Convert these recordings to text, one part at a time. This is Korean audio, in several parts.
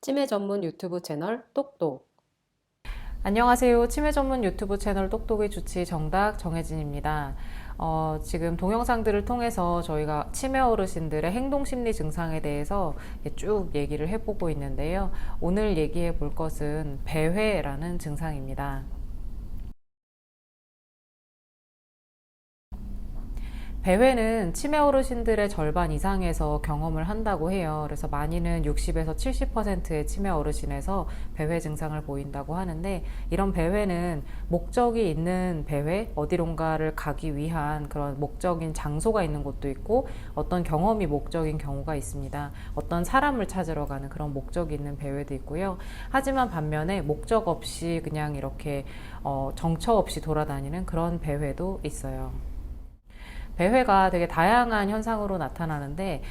치매 전문 유튜브 채널 똑똑. 안녕하세요. 치매 전문 유튜브 채널 똑똑의 주치 정답 정혜진입니다. 지금 동영상들을 통해서 저희가 치매 어르신들의 행동심리 증상에 대해서 쭉 얘기를 해보고 있는데요. 오늘 얘기해 볼 것은 배회라는 증상입니다. 배회는 치매 어르신들의 절반 이상에서 경험을 한다고 해요. 그래서 많이는 60에서 70%의 치매 어르신에서 배회 증상을 보인다고 하는데, 이런 배회는 목적이 있는 배회, 어디론가를 가기 위한 그런 목적인 장소가 있는 곳도 있고, 어떤 경험이 목적인 경우가 있습니다. 어떤 사람을 찾으러 가는 그런 목적이 있는 배회도 있고요. 하지만 반면에 목적 없이 그냥 이렇게 정처 없이 돌아다니는 그런 배회도 있어요. 배회가 되게 다양한 현상으로 나타나는데,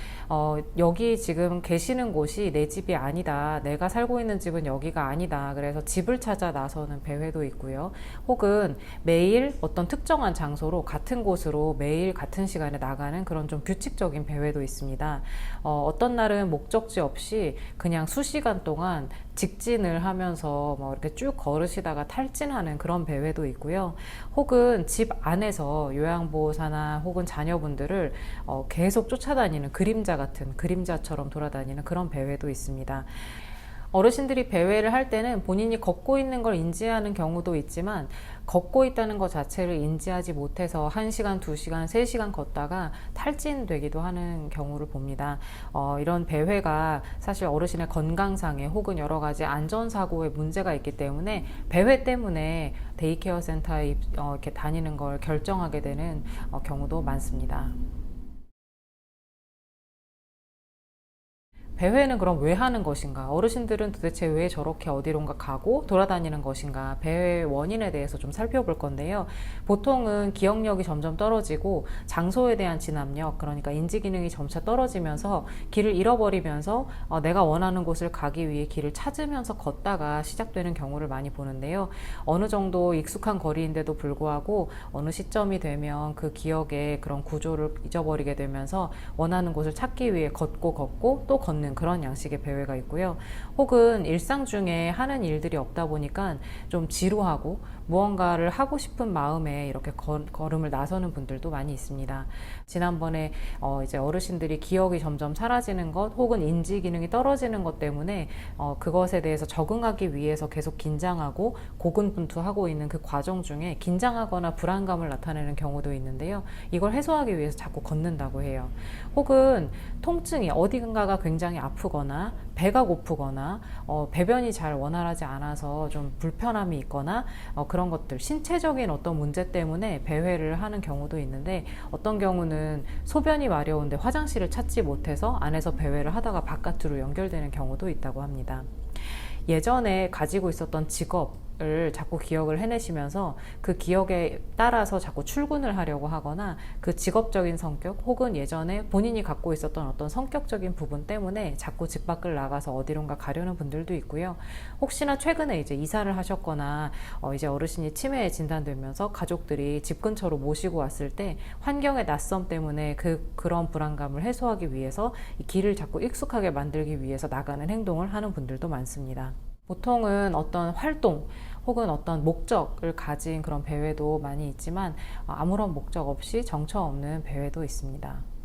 여기 지금 계시는 곳이 내 집이 아니다, 내가 살고 있는 집은 여기가 아니다, 그래서 집을 찾아 나서는 배회도 있고요. 혹은 매일 어떤 특정한 장소로 같은 곳으로 매일 같은 시간에 나가는 그런 좀 규칙적인 배회도 있습니다. 어떤 날은 목적지 없이 그냥 수시간 동안 직진을 하면서 뭐 이렇게 쭉 걸으시다가 탈진하는 그런 배회도 있고요. 혹은 집 안에서 요양보호사나 혹은 자녀분들을 계속 쫓아다니는 그림자 같은, 그림자처럼 돌아다니는 그런 배회도 있습니다. 어르신들이 배회를 할 때는 본인이 걷고 있는 걸 인지하는 경우도 있지만, 걷고 있다는 것 자체를 인지하지 못해서 1시간, 2시간, 3시간 걷다가 탈진되기도 하는 경우를 봅니다. 이런 배회가 사실 어르신의 건강상에 혹은 여러 가지 안전사고에 문제가 있기 때문에 배회 때문에 데이케어 센터에 이렇게 다니는 걸 결정하게 되는 경우도 많습니다. 배회는 그럼 왜 하는 것인가? 어르신들은 도대체 왜 저렇게 어디론가 가고 돌아다니는 것인가? 배회의 원인에 대해서 좀 살펴볼 건데요. 보통은 기억력이 점점 떨어지고 장소에 대한 진압력, 그러니까 인지기능이 점차 떨어지면서 길을 잃어버리면서 내가 원하는 곳을 가기 위해 길을 찾으면서 걷다가 시작되는 경우를 많이 보는데요. 어느 정도 익숙한 거리인데도 불구하고 어느 시점이 되면 그 기억의 그런 구조를 잊어버리게 되면서 원하는 곳을 찾기 위해 걷고 또 걷는 그런 양식의 배회가 있고요. 혹은 일상 중에 하는 일들이 없다 보니까 좀 지루하고 무언가를 하고 싶은 마음에 이렇게 걸음을 나서는 분들도 많이 있습니다. 지난번에 이제 어르신들이 기억이 점점 사라지는 것 혹은 인지 기능이 떨어지는 것 때문에 그것에 대해서 적응하기 위해서 계속 긴장하고 고군분투하고 있는 그 과정 중에 긴장하거나 불안감을 나타내는 경우도 있는데요. 이걸 해소하기 위해서 자꾸 걷는다고 해요. 혹은 통증이 어디가가 굉장히 아프거나 배가 고프거나 배변이 잘 원활하지 않아서 좀 불편함이 있거나 그런 것들, 신체적인 어떤 문제 때문에 배회를 하는 경우도 있는데, 어떤 경우는 소변이 마려운데 화장실을 찾지 못해서 안에서 배회를 하다가 바깥으로 연결되는 경우도 있다고 합니다. 예전에 가지고 있었던 직업을 자꾸 기억을 해내시면서 그 기억에 따라서 자꾸 출근을 하려고 하거나, 그 직업적인 성격 혹은 예전에 본인이 갖고 있었던 어떤 성격적인 부분 때문에 자꾸 집 밖을 나가서 어디론가 가려는 분들도 있고요. 혹시나 최근에 이제 이사를 하셨거나 이제 어르신이 치매에 진단되면서 가족들이 집 근처로 모시고 왔을 때 환경의 낯섦 때문에 그런 불안감을 해소하기 위해서 이 길을 자꾸 익숙하게 만들기 위해서 나가는 행동을 하는 분들도 많습니다. 보통은 어떤 활동 혹은 어떤 목적을 가진 그런 배회도 많이 있지만, 아무런 목적 없이 정처 없는 배회도 있습니다.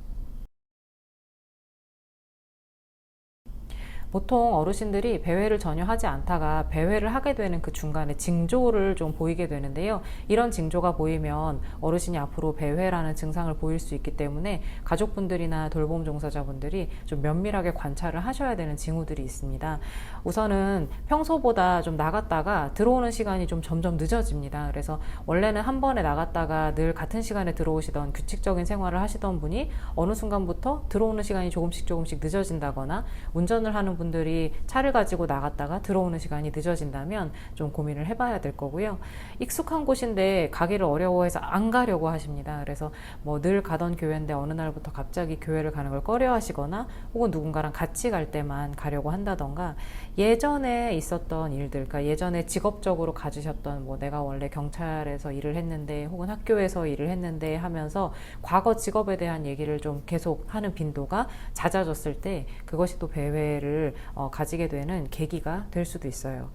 보통 어르신들이 배회를 전혀 하지 않다가 배회를 하게 되는 그 중간에 징조를 좀 보이게 되는데요. 이런 징조가 보이면 어르신이 앞으로 배회라는 증상을 보일 수 있기 때문에 가족분들이나 돌봄 종사자분들이 좀 면밀하게 관찰을 하셔야 되는 징후들이 있습니다. 우선은 평소보다 좀 나갔다가 들어오는 시간이 좀 점점 늦어집니다. 그래서 원래는 한 번에 나갔다가 늘 같은 시간에 들어오시던 규칙적인 생활을 하시던 분이 어느 순간부터 들어오는 시간이 조금씩 늦어진다거나, 운전을 하는 분들이 차를 가지고 나갔다가 들어오는 시간이 늦어진다면 좀 고민을 해봐야 될 거고요. 익숙한 곳인데 가기를 어려워해서 안 가려고 하십니다. 그래서 뭐 늘 가던 교회인데 어느 날부터 갑자기 교회를 가는 걸 꺼려 하시거나, 혹은 누군가랑 같이 갈 때만 가려고 한다던가, 예전에 있었던 일들, 그러니까 예전에 직업적으로 가지셨던, 뭐 내가 원래 경찰에서 일을 했는데 혹은 학교에서 일을 했는데 하면서 과거 직업에 대한 얘기를 좀 계속 하는 빈도가 잦아졌을 때, 그것이 또 배회를 생각을 가지게 되는 계기가 될 수도 있어요.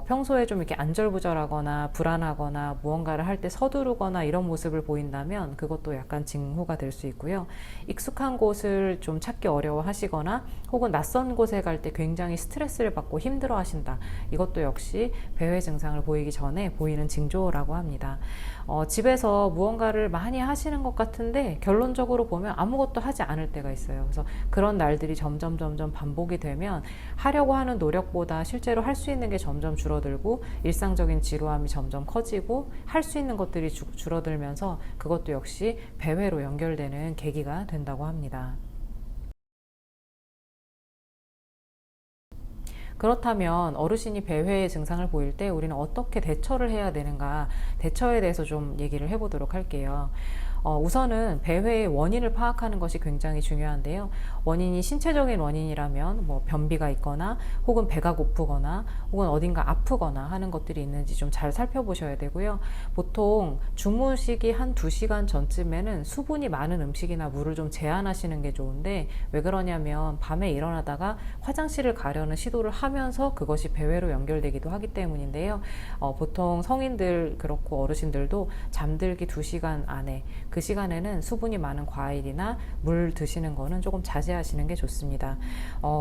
평소에 좀 이렇게 안절부절하거나 불안하거나 무언가를 할 때 서두르거나 이런 모습을 보인다면 그것도 약간 징후가 될 수 있고요. 익숙한 곳을 좀 찾기 어려워하시거나 혹은 낯선 곳에 갈 때 굉장히 스트레스를 받고 힘들어 하신다. 이것도 역시 배회 증상을 보이기 전에 보이는 징조라고 합니다. 집에서 무언가를 많이 하시는 것 같은데 결론적으로 보면 아무것도 하지 않을 때가 있어요. 그래서 그런 날들이 점점 반복이 되면 하려고 하는 노력보다 실제로 할 수 있는 게 점점 줄어들고 일상적인 지루함이 점점 커지고 할 수 있는 것들이 줄어들면서 그것도 역시 배회로 연결되는 계기가 된다고 합니다. 그렇다면 어르신이 배회의 증상을 보일 때 우리는 어떻게 대처를 해야 되는가, 대처에 대해서 좀 얘기를 해보도록 할게요. 우선은 배회의 원인을 파악하는 것이 굉장히 중요한데요. 원인이 신체적인 원인이라면 뭐 변비가 있거나 혹은 배가 고프거나 혹은 어딘가 아프거나 하는 것들이 있는지 좀 잘 살펴보셔야 되고요. 보통 주무시기 한 2시간 전쯤에는 수분이 많은 음식이나 물을 좀 제한하시는 게 좋은데, 왜 그러냐면 밤에 일어나다가 화장실을 가려는 시도를 하면서 그것이 배회로 연결되기도 하기 때문인데요. 보통 성인들 그렇고 어르신들도 잠들기 2시간 안에, 그 시간에는 수분이 많은 과일이나 물 드시는 거는 조금 자제하시는 게 좋습니다.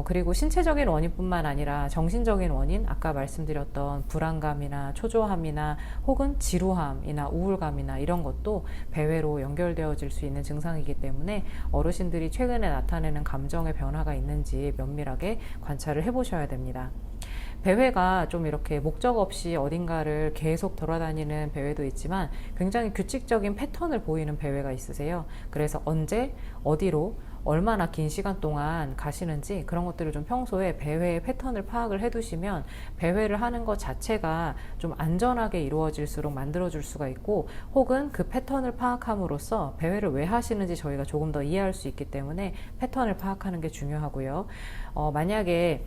그리고 신체적인 원인뿐만 아니라 정신적인 원인, 아까 말씀드렸던 불안감이나 초조함이나 혹은 지루함이나 우울감이나 이런 것도 배회로 연결되어질 수 있는 증상이기 때문에 어르신들이 최근에 나타내는 감정의 변화가 있는지 면밀하게 관찰을 해보셔야 됩니다. 배회가 좀 이렇게 목적 없이 어딘가를 계속 돌아다니는 배회도 있지만 굉장히 규칙적인 패턴을 보이는 배회가 있으세요. 그래서 언제, 어디로, 얼마나 긴 시간 동안 가시는지 그런 것들을 좀 평소에 배회의 패턴을 파악을 해두시면 배회를 하는 것 자체가 좀 안전하게 이루어질수록 만들어줄 수가 있고, 혹은 그 패턴을 파악함으로써 배회를 왜 하시는지 저희가 조금 더 이해할 수 있기 때문에 패턴을 파악하는 게 중요하고요. 만약에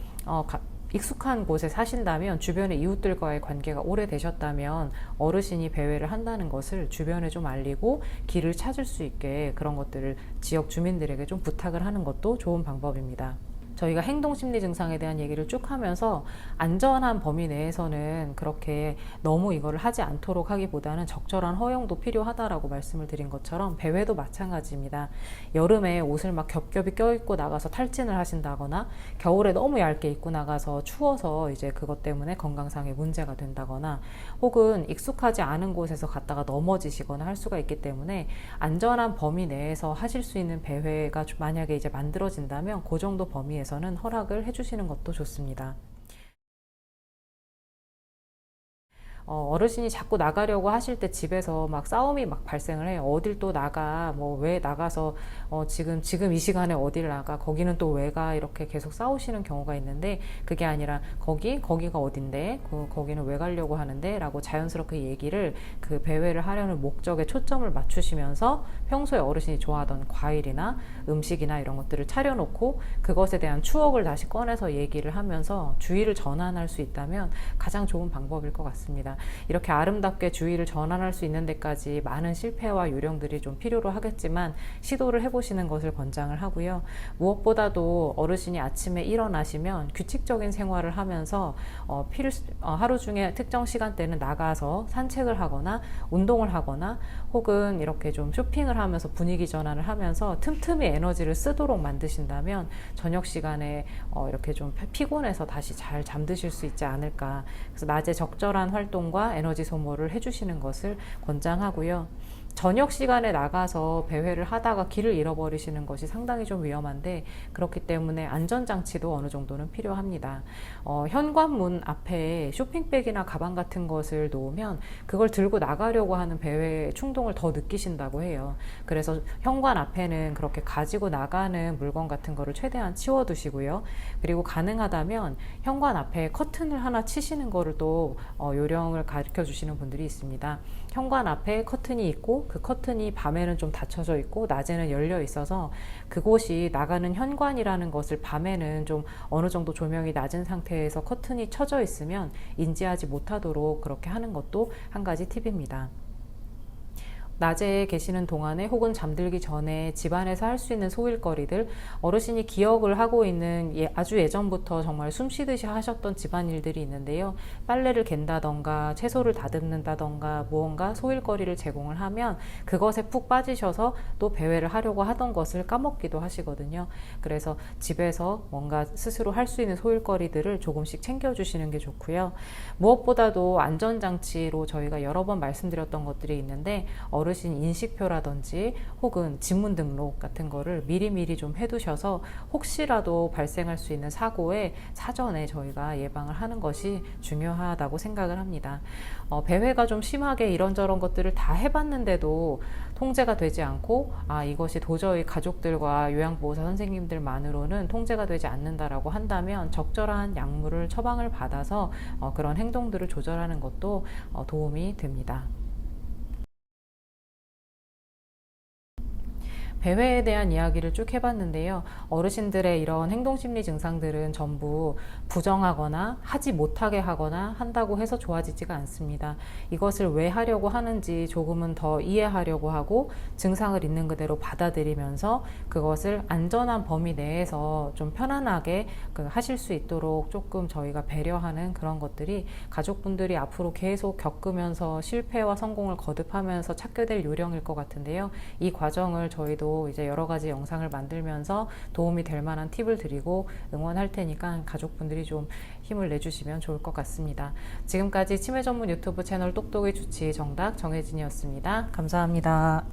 익숙한 곳에 사신다면, 주변의 이웃들과의 관계가 오래되셨다면 어르신이 배회를 한다는 것을 주변에 좀 알리고 길을 찾을 수 있게 그런 것들을 지역 주민들에게 좀 부탁을 하는 것도 좋은 방법입니다. 저희가 행동심리 증상에 대한 얘기를 쭉 하면서 안전한 범위 내에서는 그렇게 너무 이거를 하지 않도록 하기보다는 적절한 허용도 필요하다라고 말씀을 드린 것처럼 배회도 마찬가지입니다. 여름에 옷을 막 겹겹이 껴입고 나가서 탈진을 하신다거나, 겨울에 너무 얇게 입고 나가서 추워서 이제 그것 때문에 건강상의 문제가 된다거나, 혹은 익숙하지 않은 곳에서 갔다가 넘어지시거나 할 수가 있기 때문에 안전한 범위 내에서 하실 수 있는 배회가 만약에 이제 만들어진다면 그 정도 범위에서는 허락을 해주시는 것도 좋습니다. 어르신이 자꾸 나가려고 하실 때 집에서 막 싸움이 막 발생을 해요. 어딜 또 나가, 뭐 왜 나가서 지금 이 시간에 어딜 나가, 거기는 또 왜 가, 이렇게 계속 싸우시는 경우가 있는데, 그게 아니라 거기가 어딘데, 거기는 왜 가려고 하는데 라고 자연스럽게 얘기를, 그 배회를 하려는 목적에 초점을 맞추시면서 평소에 어르신이 좋아하던 과일이나 음식이나 이런 것들을 차려놓고 그것에 대한 추억을 다시 꺼내서 얘기를 하면서 주의를 전환할 수 있다면 가장 좋은 방법일 것 같습니다. 이렇게 아름답게 주의를 전환할 수 있는 데까지 많은 실패와 요령들이 좀 필요로 하겠지만 시도를 해보시는 것을 권장을 하고요. 무엇보다도 어르신이 아침에 일어나시면 규칙적인 생활을 하면서 하루 중에 특정 시간대는 나가서 산책을 하거나 운동을 하거나 혹은 이렇게 좀 쇼핑을 하면서 분위기 전환을 하면서 틈틈이 에너지를 쓰도록 만드신다면 저녁 시간에 이렇게 좀 피곤해서 다시 잘 잠드실 수 있지 않을까. 그래서 낮에 적절한 활동과 에너지 소모를 해주시는 것을 권장하고요. 저녁 시간에 나가서 배회를 하다가 길을 잃어버리시는 것이 상당히 좀 위험한데, 그렇기 때문에 안전장치도 어느 정도는 필요합니다. 현관문 앞에 쇼핑백이나 가방 같은 것을 놓으면 그걸 들고 나가려고 하는 배회 충동을 더 느끼신다고 해요. 그래서 현관 앞에는 그렇게 가지고 나가는 물건 같은 거를 최대한 치워두시고요. 그리고 가능하다면 현관 앞에 커튼을 하나 치시는 거를 또 요령을 가르쳐 주시는 분들이 있습니다. 현관 앞에 커튼이 있고 그 커튼이 밤에는 좀 닫혀져 있고 낮에는 열려 있어서 그곳이 나가는 현관이라는 것을 밤에는 좀 어느 정도 조명이 낮은 상태에서 커튼이 쳐져 있으면 인지하지 못하도록 그렇게 하는 것도 한 가지 팁입니다. 낮에 계시는 동안에 혹은 잠들기 전에 집안에서 할 수 있는 소일거리들, 어르신이 기억을 하고 있는 아주 예전부터 정말 숨쉬듯이 하셨던 집안일들이 있는데요. 빨래를 갠다던가 채소를 다듬는다던가 무언가 소일거리를 제공을 하면 그것에 푹 빠지셔서 또 배회를 하려고 하던 것을 까먹기도 하시거든요. 그래서 집에서 뭔가 스스로 할 수 있는 소일거리들을 조금씩 챙겨주시는 게 좋고요. 무엇보다도 안전장치로 저희가 여러 번 말씀드렸던 것들이 있는데, 어르신 인식표라든지 혹은 지문 등록 같은 거를 미리미리 좀 해두셔서 혹시라도 발생할 수 있는 사고에 사전에 저희가 예방을 하는 것이 중요하다고 생각을 합니다. 배회가 좀 심하게 이런저런 것들을 다 해봤는데도 통제가 되지 않고 이것이 도저히 가족들과 요양보호사 선생님들만으로는 통제가 되지 않는다라고 한다면 적절한 약물을 처방을 받아서 그런 행동들을 조절하는 것도 도움이 됩니다. 배회에 대한 이야기를 쭉 해봤는데요. 어르신들의 이런 행동심리 증상들은 전부 부정하거나 하지 못하게 하거나 한다고 해서 좋아지지가 않습니다. 이것을 왜 하려고 하는지 조금은 더 이해하려고 하고 증상을 있는 그대로 받아들이면서 그것을 안전한 범위 내에서 좀 편안하게 하실 수 있도록 조금 저희가 배려하는 그런 것들이 가족분들이 앞으로 계속 겪으면서 실패와 성공을 거듭하면서 찾게 될 요령일 것 같은데요. 이 과정을 저희도 이제 여러 가지 영상을 만들면서 도움이 될 만한 팁을 드리고 응원할 테니까 가족분들이 좀 힘을 내주시면 좋을 것 같습니다. 지금까지 치매 전문 유튜브 채널 똑똑의 주치 정답 정혜진이었습니다. 감사합니다.